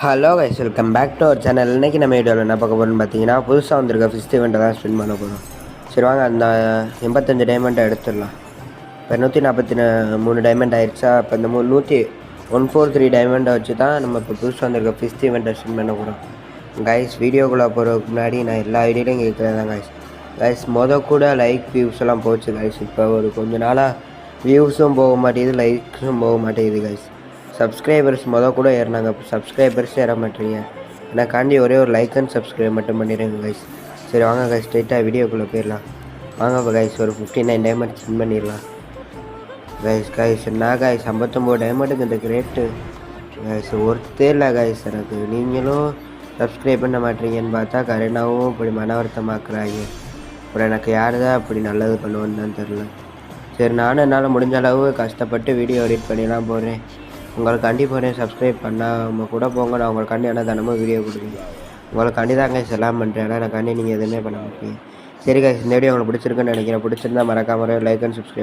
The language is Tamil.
Hello guys, welcome back to our channel. இன்றைக்கி நம்ம வீடியோவில் என்ன பார்க்க போகிறோம்னு பார்த்தீங்கன்னா, புதுசாக வந்திருக்க ஃபிஸ்ட் இவெண்ட்டை தான் ஸ்பின் பண்ண போகிறோம். சரி வாங்க, அந்த 85 டைமண்டை எடுத்துடலாம். இப்போ 143 டைமண்ட் ஆயிடுச்சா. இப்போ இந்த 143 டைமண்டை வச்சு தான் நம்ம இப்போ புதுசாக வந்திருக்க ஃபிஸ்ட் இவெண்ட்டை ஸ்பின் பண்ண போகிறோம். கைஸ், வீடியோக்குள்ளே போகிறதுக்கு முன்னாடி நான் எல்லா வீடியோலையும் கேட்குறது தான் கைஸ் கூட லைக் வியூஸ் எல்லாம் போச்சு கைஸ். இப்போ ஒரு கொஞ்சம் நாளாக வியூஸும் போக மாட்டேங்குது, லைக்ஸும் போக மாட்டேங்குது கைஸ். சப்ஸ்கிரைபர்ஸ் கூட ஏறினாங்க, இப்போ சப்ஸ்கிரைபர்ஸ் ஏற மாட்டேறீங்க. எனக்காண்டி ஒரே ஒரு லைக் அண்ட் சப்ஸ்கிரைப் மட்டும் பண்ணிடுங்க கைஸ். சரி வாங்க கைஸ், ஸ்ட்ரெயிட்டாக வீடியோக்குள்ளே போயிடலாம். வாங்க இப்போ கைஸ், ஒரு 59 டைமண்ட் ஸ்பின் பண்ணிடலாம். கைஸ் என்ன கைஸ், 59 டைமண்டுக்கு இந்த கிரேட்டு கைஸ் ஒருத்தே இல்லை கைஸ் எனக்கு. நீங்களும் சப்ஸ்கிரைப் பண்ண மாட்டீங்கன்னு பார்த்தா கரெக்டாகவும் இப்படி மன வருத்தமாக்குறாங்க. அப்புறம் எனக்கு யார் தான் அப்படி நல்லது பண்ணுவோன்னு தான் தெரில. சரி, நானும் என்னால் முடிஞ்ச அளவு கஷ்டப்பட்டு வீடியோ எடிட் பண்ணிலாம் போடுறேன். உங்களுக்காண்டி போகிறேன். சப்ஸ்கிரைப் பண்ணாமல் கூட போங்க, நான் உங்களுக்காண்டி ஆனால் தினமும் வீடியோ கொடுக்குறேன். உங்களுக்காண்டி தான் கைஸ் எல்லாம் பண்ணுறேன், ஆனால் எனக்காண்டி நீங்கள் எதுவுமே பண்ண மாட்டீங்க. சரி கைஸ், இந்த வீடியோ உங்களுக்கு பிடிச்சிருக்குன்னு நினைக்கிறேன். பிடிச்சிருந்தா மறக்காம லைக் அண்ட் சப்ஸ்கிரைப்.